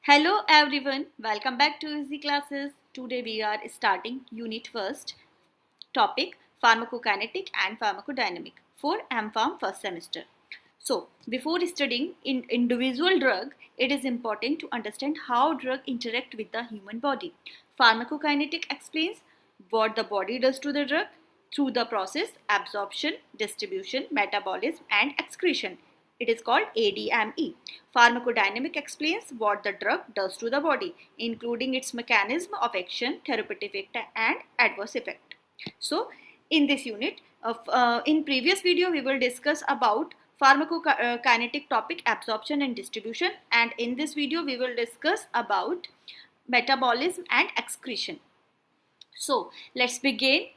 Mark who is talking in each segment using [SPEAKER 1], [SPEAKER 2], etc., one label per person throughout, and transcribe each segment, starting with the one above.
[SPEAKER 1] Hello everyone, welcome back to Easy Classes. Today we are starting Unit 1st, topic Pharmacokinetic and Pharmacodynamic for MPharm first semester. So, before studying in individual drug, it is important to understand how drug interact with the human body. Pharmacokinetic explains what the body does to the drug through the process absorption, distribution, metabolism and excretion. It is called ADME. Pharmacodynamic explains what the drug does to the body, including its mechanism of action, therapeutic effect and adverse effect. So, in this unit, in previous video we will discuss about pharmacokinetic topic absorption and distribution, and in this video we will discuss about metabolism and excretion. So let's begin.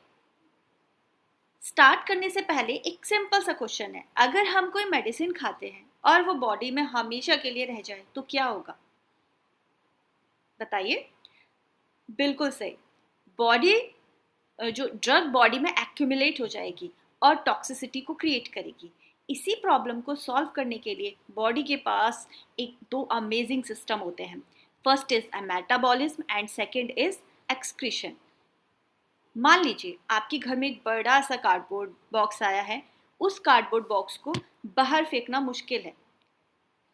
[SPEAKER 1] Start करने से पहले एक simple सा question है, अगर हम कोई medicine खाते हैं और वो बॉडी में हमेशा के लिए रह जाए तो क्या होगा? बताइए। बिल्कुल सही, बॉडी जो ड्रग बॉडी में एक्यूमुलेट हो जाएगी और टॉक्सिसिटी को क्रिएट करेगी। इसी प्रॉब्लम को सॉल्व करने के लिए बॉडी के पास दो अमेजिंग सिस्टम होते हैं। First is a metabolism and second is excretion. मान लीजिए आपके घर में एक बड़ा सा कार्डबोर्ड बॉक्स आया है, उस कार्डबोर्ड बॉक्स को बाहर फेंकना मुश्किल है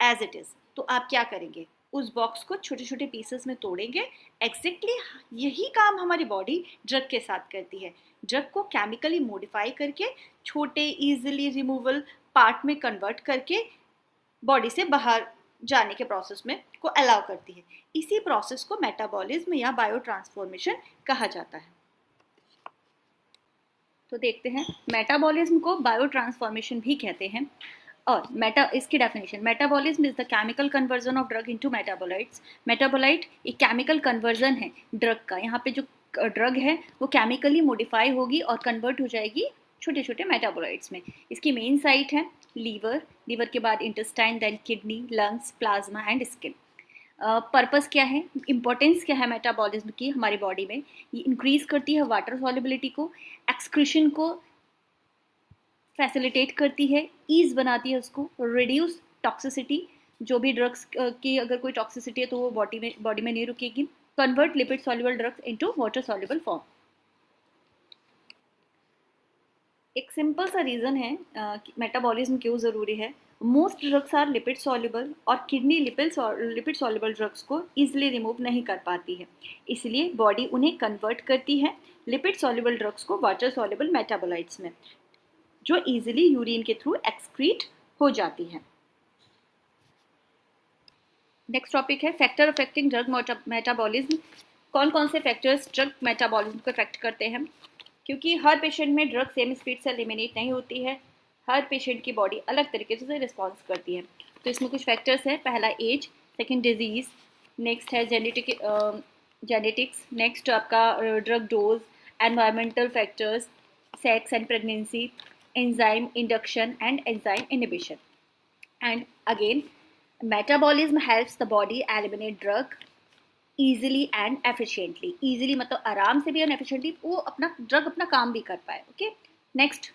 [SPEAKER 1] एज इट इज, तो आप क्या करेंगे? उस बॉक्स को छोटे छोटे पीसेस में तोड़ेंगे। एग्जैक्टली यही काम हमारी बॉडी ड्रग के साथ करती है। ड्रग को केमिकली मॉडिफाई करके छोटे इजीली रिमूवल पार्ट में कन्वर्ट करके बॉडी से बाहर जाने के प्रोसेस में को अलाउ करती है। इसी प्रोसेस को मेटाबॉलिज्म या बायो ट्रांसफॉर्मेशन कहा जाता है। तो देखते हैं, मेटाबॉलिज्म को बायो ट्रांसफॉर्मेशन भी कहते हैं। और इसकी definition, metabolism is the chemical conversion of drug into metabolites. Metabolite एक केमिकल कन्वर्जन है ड्रग का। यहाँ पे जो ड्रग है वो केमिकली मॉडिफाई होगी और कन्वर्ट हो जाएगी छोटे छोटे मेटाबोलाइट्स में। इसकी मेन साइट है लीवर, लीवर के बाद intestine, then kidney, lungs, plasma and skin. Purpose क्या है, इंपॉर्टेंस क्या है मेटाबॉलिज्म की हमारी बॉडी में? ये इंक्रीज करती है वाटर सॉल्युबिलिटी को, एक्सक्रीशन को फैसिलिटेट करती है, ईज बनाती है उसको, रिड्यूस टॉक्सिसिटी, जो भी ड्रग्स की अगर कोई टॉक्सिसिटी है तो वो बॉडी में नहीं रुकेगी, convert lipid soluble drugs into water soluble form. एक सिंपल सा रीज़न है मेटाबॉलिज्म क्यों ज़रूरी है। Most drugs are lipid soluble और किडनी लिपिड सॉल्युबल ड्रग्स को ईजिली रिमूव नहीं कर पाती है, इसलिए बॉडी उन्हें कन्वर्ट करती है लिपिड सॉल्युबल ड्रग्स को वाटर सॉल्युबल मेटाबोलाइट्स में, जो ईजिली यूरिन के थ्रू एक्सक्रीट हो जाती है। नेक्स्ट टॉपिक है फैक्टर अफेक्टिंग ड्रग मेटाबॉलिज्म। कौन कौन से फैक्टर्स ड्रग मेटाबॉलिज्म को अफेक्ट करते हैं? क्योंकि हर पेशेंट में ड्रग सेम स्पीड से एलिमिनेट नहीं होती है, हर पेशेंट की बॉडी अलग तरीके से रिस्पॉन्स करती है। तो इसमें कुछ फैक्टर्स है। पहला एज, सेकंड डिजीज़, नेक्स्ट है जेनेटिक्स, नेक्स्ट आपका drug dose, environmental factors, sex and pregnancy, enzyme induction and enzyme inhibition. And again metabolism helps the body eliminate drug easily and efficiently. Easily मतलब आराम से भी और efficiently वो drug अपना काम भी कर पाए। ओके, नेक्स्ट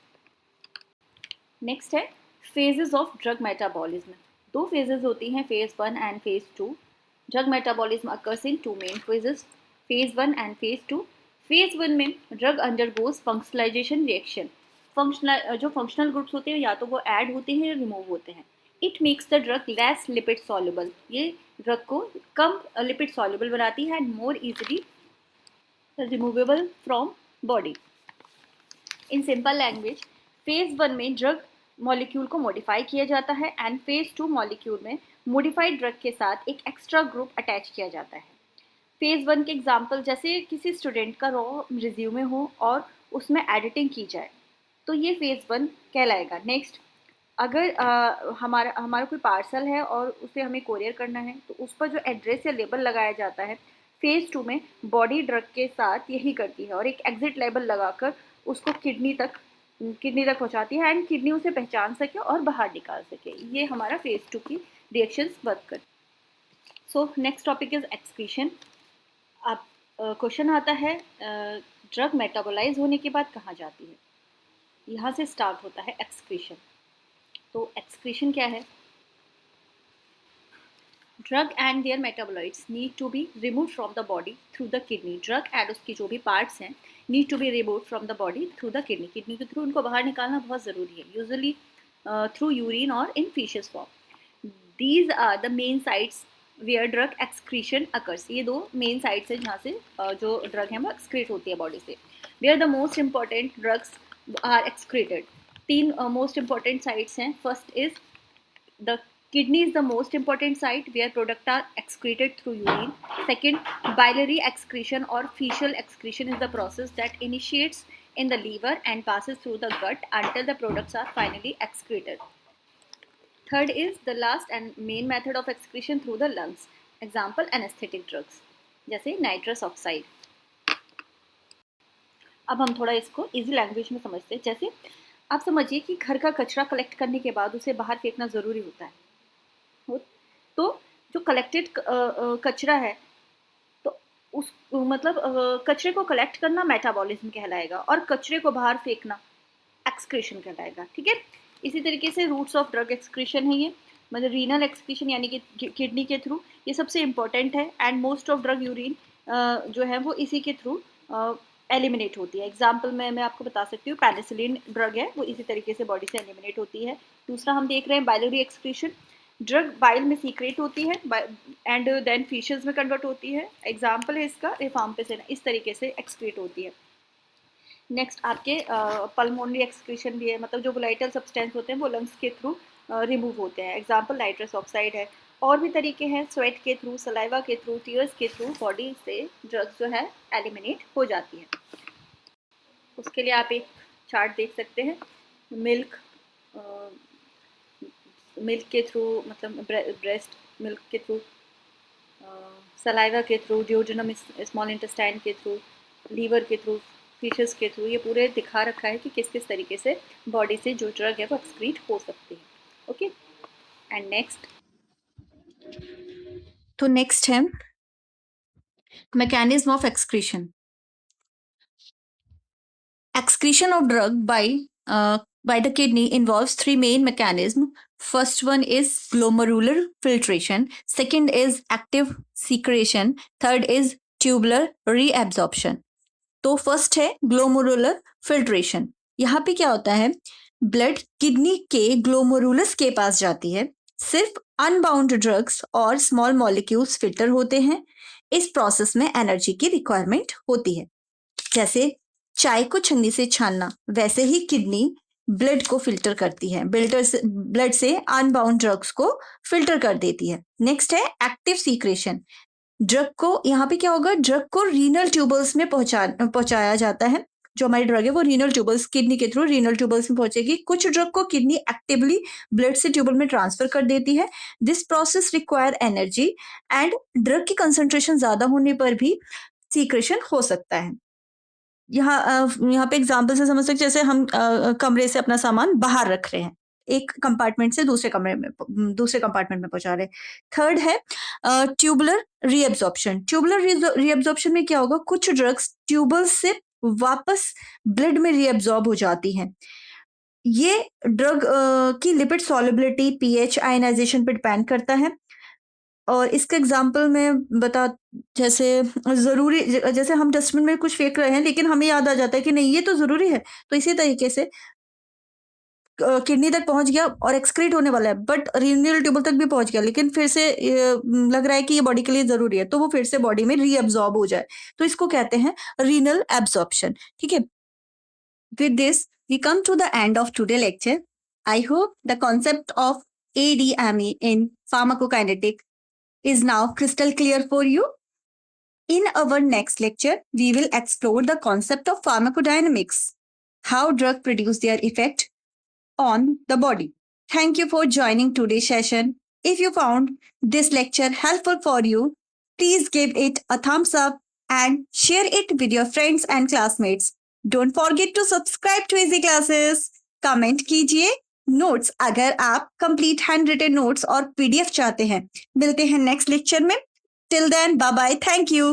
[SPEAKER 1] है फेजेस ऑफ ड्रग मेटाबॉलिज्म। दो फेजेस होती हैं, phase 1 and phase 2। Drug metabolism occurs in two main phases, phase 1 and phase 2। Phase 1 में ड्रग अंडरगोज फंक्शनलाइजेशन रिएक्शन। जो फंक्शनल ग्रुप्स होते हैं या तो वो ऐड होते हैं या रिमूव होते हैं। It makes the drug less lipid soluble. ये ड्रग को कम लिपिड सॉल्युबल बनाती है and more easily removable from body. In simple language, phase 1 में ड्रग मॉलिक्यूल को मॉडिफाई किया जाता है एंड फेज 2 मॉलिक्यूल में मॉडिफाइड ड्रग के साथ एक एक्स्ट्रा ग्रुप अटैच किया जाता है। फेज 1 के एग्जाम्पल, जैसे किसी स्टूडेंट का रॉ रिज्यूमे हो और उसमें एडिटिंग की जाए तो ये फेज 1 कहलाएगा। नेक्स्ट, अगर हमारा कोई पार्सल है और उसे हमें कोरियर करना है तो उस पर जो एड्रेस या लेबल लगाया जाता है, फेज 2 में बॉडी ड्रग के साथ यही करती है और एक एग्जिट लेबल लगाकर उसको किडनी तक पहुंचाती है एंड किडनी उसे पहचान सके और बाहर निकाल सके। ये हमारा फेज 2 की रिएक्शंस वर्क करती है। So next topic is excretion. अब क्वेश्चन आता है ड्रग मेटाबोलाइज होने के बाद कहाँ जाती है? यहाँ से स्टार्ट होता है एक्सक्रीशन। तो एक्सक्रीशन क्या है? Drug and their metabolites need to be remove from the body through the kidney. Drug and उसकी जो भी पार्ट्स हैं need to be remove from the body through the kidney. Kidney के थ्रू उनको बाहर निकालना बहुत ज़रूरी है, यूजुअली थ्रू यूरिन और in faeces form. These are the main sites where drug excretion occurs. ये दो मेन साइट्स हैं जहाँ से जो ड्रग है वो एक्सक्रीट होती है बॉडी से. Where the most important drugs are excreted. तीन मोस्ट इंपॉर्टेंट साइट्स हैं. First is the kidney is the most important site where products are excreted through urine. Second, biliary excretion or fecal excretion is the process that initiates in the liver and passes through the gut until the products are finally excreted. Third is the last and main method of excretion through the lungs. Example, anesthetic drugs जैसे nitrous oxide. अब हम थोड़ा इसको easy language में समझते हैं. जैसे आप समझिए कि घर का कचरा कलेक्ट करने के बाद उसे बाहर फेंकना ज़रूरी होता है. तो जो कलेक्टेड कचरा है तो उस मतलब कचरे को कलेक्ट करना मेटाबॉलिज्म कहलाएगा और कचरे को बाहर फेंकना एक्सक्रीशन कहलाएगा. ठीक है. इसी तरीके से रूट्स ऑफ ड्रग एक्सक्रीशन है ये, मतलब रीनल एक्सक्रीशन यानी कि किडनी के थ्रू. ये सबसे इम्पोर्टेंट है and most of drug urine जो है वो इसी के थ्रू एलिमिनेट होती है. एग्जाम्पल में मैं आपको बता सकती हूँ, पेनिसिलिन ड्रग है वो इसी तरीके से बॉडी से एलिमिनेट होती है. दूसरा हम देख रहे हैं बाइलरी एक्सक्रीशन. ड्रग बाइल में सीक्रेट होती है एंड देन फीशेस में कन्वर्ट होती है. एग्जाम्पल है इसका रिफाम्पिसिन. इस तरीके से एक्सक्रीट होती है. नेक्स्ट आपके पल्मोनरी एक्सक्रीशन भी है, मतलब जो वोलेटाइल सब्सटेंस होते हैं वो लंग्स के थ्रू रिमूव होते हैं. एग्जाम्पल नाइट्रस ऑक्साइड है. और भी तरीके हैं, स्वेट के थ्रू, सलाइवा के थ्रू, टीयर्स के थ्रू बॉडी से ड्रग्स जो है एलिमिनेट हो जाती है. उसके लिए आप एक चार्ट देख सकते हैं. मिल्क के थ्रू, मतलब ब्रेस्ट मिल्क के थ्रू, सलाइवा के थ्रू, ड्यूडेनम स्मॉल इंटेस्टाइन के थ्रू, लीवर के थ्रू, फिशेस के थ्रू. ये पूरे दिखा रखा है कि किस किस तरीके से बॉडी से जो ड्रग है वो एक्सक्रीट हो सकती है. ओके. एंड नेक्स्ट, तो नेक्स्ट है mechanism of excretion. Excretion of drug by the kidney involves three main mechanisms. First one is glomerular filtration. Second is active secretion. Third is tubular reabsorption. तो first है glomerular filtration. यहाँ पे क्या होता है, blood kidney के glomerulus के पास जाती है. सिर्फ अनबाउंड ड्रग्स और स्मॉल मॉलिक्यूल्स फिल्टर होते हैं. इस प्रोसेस में एनर्जी की रिक्वायरमेंट होती है. जैसे चाय को छन्नी से छानना, वैसे ही किडनी ब्लड को फिल्टर करती है, ब्लड से अनबाउंड ड्रग्स को फिल्टर कर देती है. नेक्स्ट है एक्टिव सीक्रेशन. ड्रग को, यहाँ पे क्या होगा, ड्रग को रीनल ट्यूबल्स में पहुंचाया जाता है. जो हमारी ड्रग है वो रीनल ट्यूबल्स, किडनी के थ्रू रीनल ट्यूबल्स में पहुंचेगी. कुछ ड्रग को किडनी एक्टिवली ब्लड से ट्यूबल में ट्रांसफर कर देती है. This process require energy and drug की कंसंट्रेशन ज्यादा होने पर भी सीक्रेशन हो सकता है. यहाँ पे एग्जाम्पल से समझ सकते, जैसे हम कमरे से अपना सामान बाहर रख रहे हैं, एक कंपार्टमेंट से दूसरे कंपार्टमेंट में पहुंचा रहे हैं. थर्ड है ट्यूबुलर रीअब्जॉर्प्शन. ट्यूबुलर रीअब्जॉर्प्शन में क्या होगा, कुछ ड्रग्स ट्यूबल से वापस ब्लड में रीअब्जॉर्ब हो जाती हैं. ये ड्रग की लिपिड सॉल्युबिलिटी, पीएच, आयनाइजेशन पर डिपेंड करता है. और इसका एग्जाम्पल में बता, जैसे जरूरी, जैसे हम डस्टबिन में कुछ फेंक रहे हैं लेकिन हमें याद आ जाता है कि नहीं ये तो जरूरी है, तो इसी तरीके से किडनी तक पहुंच गया और एक्सक्रीट होने वाला है, बट रीनल ट्यूबल तक भी पहुंच गया, लेकिन फिर से लग रहा है कि ये बॉडी के लिए जरूरी है, तो वो फिर से बॉडी में रीअब्जॉर्ब हो जाए, तो इसको कहते हैं रीनल एब्जॉर्प्शन. ठीक है. With this we come to the end of today lecture. I hope the concept of ADME in pharmacokinetic is now crystal clear for you. In our next lecture, we will explore the concept of pharmacodynamics, how drugs produce their effect on the body. Thank you for joining today's session. If you found this lecture helpful for you, please give it a thumbs up and share it with your friends and classmates. Don't forget to subscribe to Easy Classes. Comment कीजिए. Notes, अगर आप complete handwritten notes और PDF चाहते हैं. मिलते हैं next lecture में. Till then, bye bye, thank you.